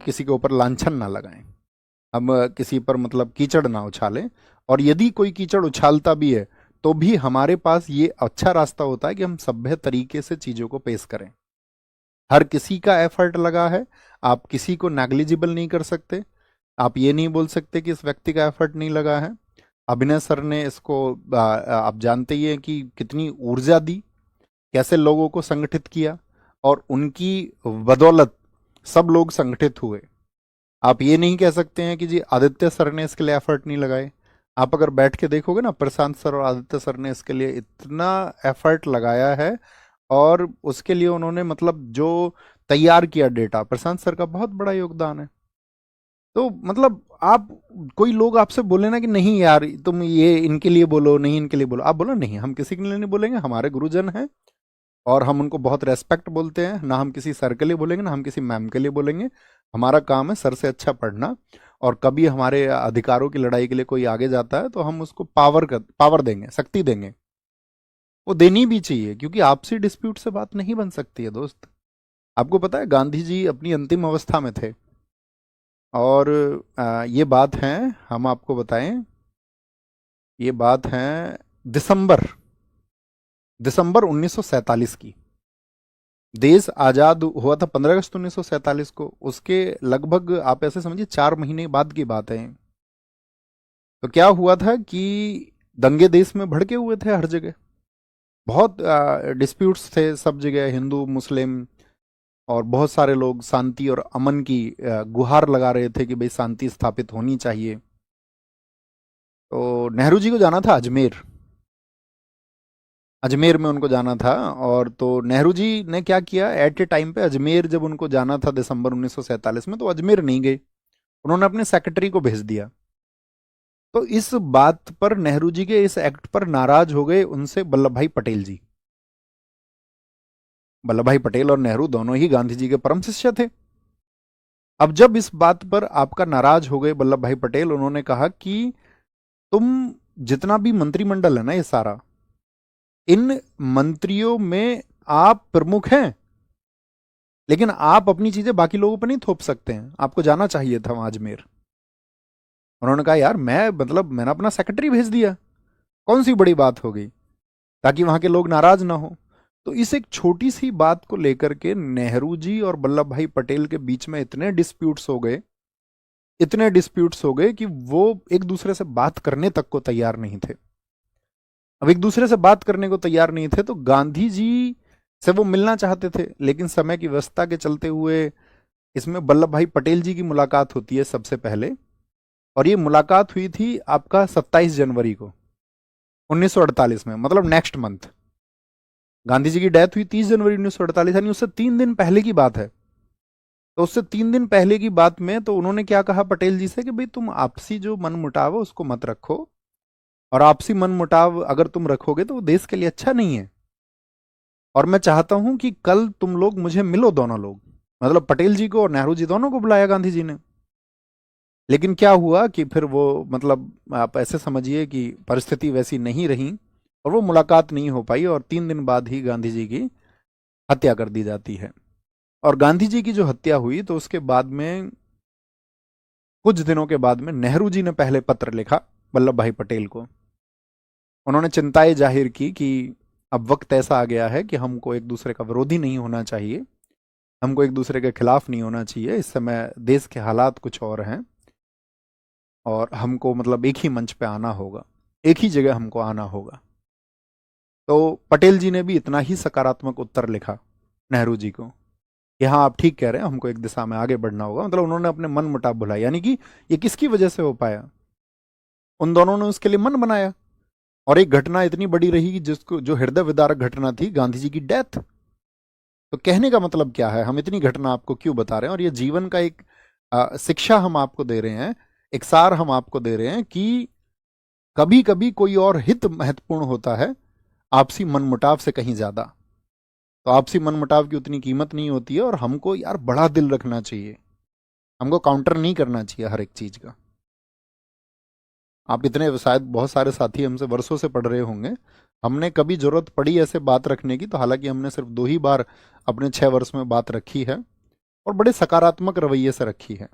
किसी के ऊपर लांछन ना लगाएं, हम किसी पर मतलब कीचड़ ना उछालें। और यदि कोई कीचड़ उछालता भी है तो भी हमारे पास ये अच्छा रास्ता होता है कि हम सभ्य तरीके से चीज़ों को पेश करें। हर किसी का एफर्ट लगा है, आप किसी को नेग्लिजिबल नहीं कर सकते। आप ये नहीं बोल सकते कि इस व्यक्ति का एफर्ट नहीं लगा है। अभिनय सर ने इसको आप जानते ही हैं कि कितनी ऊर्जा दी, कैसे लोगों को संगठित किया, और उनकी बदौलत सब लोग संगठित हुए। आप ये नहीं कह सकते हैं कि जी आदित्य सर ने इसके लिए एफर्ट नहीं लगाए। आप अगर बैठ के देखोगे ना, प्रशांत सर और आदित्य सर ने इसके लिए इतना एफर्ट लगाया है, और उसके लिए उन्होंने मतलब जो तैयार किया डेटा, प्रशांत सर का बहुत बड़ा योगदान है। तो मतलब आप, कोई लोग आपसे बोले ना कि नहीं यार तुम ये इनके लिए बोलो, नहीं इनके लिए बोलो, आप बोलो नहीं हम किसी के लिए नहीं बोलेंगे, हमारे गुरुजन हैं और हम उनको बहुत रेस्पेक्ट बोलते हैं, ना हम किसी सर के लिए बोलेंगे ना हम किसी मैम के लिए बोलेंगे। हमारा काम है सर से अच्छा पढ़ना, और कभी हमारे अधिकारों की लड़ाई के लिए कोई आगे जाता है तो हम उसको पावर देंगे, शक्ति देंगे। वो देनी भी चाहिए, क्योंकि आपसी डिस्प्यूट से बात नहीं बन सकती है दोस्त। आपको पता है गांधी जी अपनी अंतिम अवस्था में थे, और ये बात है, हम आपको बताएं, ये बात है दिसंबर दिसंबर 1947 की। देश आजाद हुआ था 15 अगस्त 1947 को, उसके लगभग आप ऐसे समझिए 4 महीने बाद की बात है। तो क्या हुआ था कि दंगे देश में भड़के हुए थे हर जगह, बहुत डिस्प्यूट्स थे सब जगह, हिंदू मुस्लिम, और बहुत सारे लोग शांति और अमन की गुहार लगा रहे थे कि भाई शांति स्थापित होनी चाहिए। तो नेहरू जी को जाना था अजमेर, अजमेर में उनको जाना था। और तो नेहरू जी ने क्या किया, एट ए टाइम पे अजमेर जब उनको जाना था दिसंबर 1947 में, तो अजमेर नहीं गए, उन्होंने अपने सेक्रेटरी को भेज दिया। तो इस बात पर नेहरू जी के इस एक्ट पर नाराज हो गए उनसे वल्लभ भाई पटेल जी। वल्लभ भाई पटेल और नेहरू दोनों ही गांधी जी के परम शिष्य थे। अब जब इस बात पर आपका नाराज हो गए वल्लभ भाई पटेल, उन्होंने कहा कि तुम जितना भी मंत्रिमंडल है ना ये सारा, इन मंत्रियों में आप प्रमुख हैं, लेकिन आप अपनी चीजें बाकी लोगों पर नहीं थोप सकते हैं, आपको जाना चाहिए था वहां अजमेर। उन्होंने कहा यार मैं मतलब मैंने अपना सेक्रेटरी भेज दिया, कौन सी बड़ी बात हो गई, ताकि वहां के लोग नाराज ना हो। तो इस एक छोटी सी बात को लेकर के नेहरू जी और वल्लभ भाई पटेल के बीच में इतने डिस्प्यूट्स हो गए, इतने डिस्प्यूट्स हो गए कि वो एक दूसरे से बात करने तक को तैयार नहीं थे। अब एक दूसरे से बात करने को तैयार नहीं थे, तो गांधी जी से वो मिलना चाहते थे, लेकिन समय की व्यवस्था के चलते हुए इसमें वल्लभ भाई पटेल जी की मुलाकात होती है सबसे पहले। और ये मुलाकात हुई थी आपका 27 जनवरी को 1948 में, मतलब नेक्स्ट मंथ। गांधी जी की डेथ हुई 30 जनवरी 1948, यानी उससे 3 दिन पहले की बात है। तो उससे 3 दिन पहले की बात में तो उन्होंने क्या कहा पटेल जी से कि भाई तुम आपसी जो मन मुटाव है उसको मत रखो, और आपसी मन मुटाव अगर तुम रखोगे तो वो देश के लिए अच्छा नहीं है। और मैं चाहता हूं कि कल तुम लोग मुझे मिलो, दोनों लोग, मतलब पटेल जी को और नेहरू जी दोनों को बुलाया गांधी जी ने। लेकिन क्या हुआ कि फिर वो मतलब आप ऐसे समझिए कि परिस्थिति वैसी नहीं रही, और वो मुलाकात नहीं हो पाई, और 3 दिन बाद ही गांधी जी की हत्या कर दी जाती है। और गांधी जी की जो हत्या हुई तो उसके बाद में कुछ दिनों के बाद में नेहरू जी ने पहले पत्र लिखा वल्लभ भाई पटेल को। उन्होंने चिंताएं जाहिर की कि अब वक्त ऐसा आ गया है कि हमको एक दूसरे का विरोधी नहीं होना चाहिए, हमको एक दूसरे के खिलाफ नहीं होना चाहिए, इस समय देश के हालात कुछ और हैं, और हमको मतलब एक ही मंच पे आना होगा, एक ही जगह हमको आना होगा। तो पटेल जी ने भी इतना ही सकारात्मक उत्तर लिखा नेहरू जी को कि हाँ आप ठीक कह रहे हैं, हमको एक दिशा में आगे बढ़ना होगा। मतलब उन्होंने अपने मन मुटाव भुलाया, यानी कि ये किसकी वजह से हो पाया, उन दोनों ने उसके लिए मन बनाया। और एक घटना इतनी बड़ी रही कि जिसको जो हृदय विदारक घटना थी, गांधी जी की डेथ। तो कहने का मतलब क्या है, हम इतनी घटना आपको क्यों बता रहे हैं, और ये जीवन का एक शिक्षा हम आपको दे रहे हैं, एक सार हम आपको दे रहे हैं कि कभी कभी कोई और हित महत्वपूर्ण होता है आपसी मनमुटाव से कहीं ज्यादा। तो आपसी मनमुटाव की उतनी कीमत नहीं होती है, और हमको यार बड़ा दिल रखना चाहिए, हमको काउंटर नहीं करना चाहिए हर एक चीज का। आप इतने शायद बहुत सारे साथी हमसे वर्षों से पढ़ रहे होंगे, हमने कभी जरूरत पड़ी ऐसे बात रखने की तो हालांकि हमने सिर्फ 2 ही बार अपने 6 वर्ष में बात रखी है, और बड़े सकारात्मक रवैये से रखी है,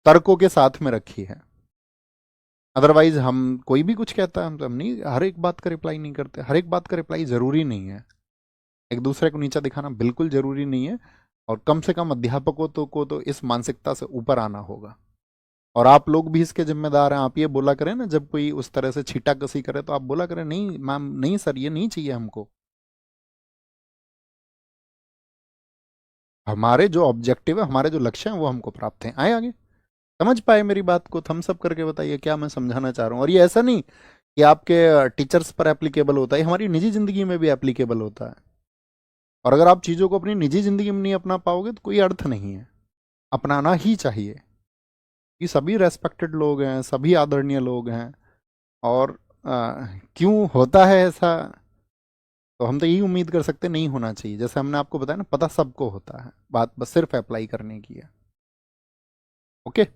तर्कों के साथ में रखी है। अदरवाइज हम कोई भी कुछ कहता है हम नहीं हर एक बात का रिप्लाई नहीं करते। हर एक बात का रिप्लाई जरूरी नहीं है, एक दूसरे को नीचा दिखाना बिल्कुल जरूरी नहीं है। और कम से कम अध्यापकों को तो इस मानसिकता से ऊपर आना होगा। और आप लोग भी इसके जिम्मेदार हैं। आप ये बोला करें ना, जब कोई उस तरह से छीटा कसी करे तो आप बोला करें, नहीं मैम, नहीं सर, ये नहीं चाहिए हमको। हमारे जो ऑब्जेक्टिव है, हमारे जो लक्ष्य हैं, वो हमको प्राप्त हैं। आए आगे, समझ पाए मेरी बात को? थम्स अप करके बताइए क्या मैं समझाना चाह रहा हूँ। और ये ऐसा नहीं कि आपके टीचर्स पर एप्लीकेबल होता है, ये हमारी निजी जिंदगी में भी एप्लीकेबल होता है। और अगर आप चीज़ों को अपनी निजी जिंदगी में नहीं अपना पाओगे तो कोई अर्थ नहीं है। अपनाना ही चाहिए। ये सभी रेस्पेक्टेड लोग हैं, सभी आदरणीय लोग हैं। और क्यों होता है ऐसा, तो हम तो यही उम्मीद कर सकते नहीं होना चाहिए। जैसे हमने आपको बताया ना, पता सबको होता है, बात बस सिर्फ अप्लाई करने की है। ओके।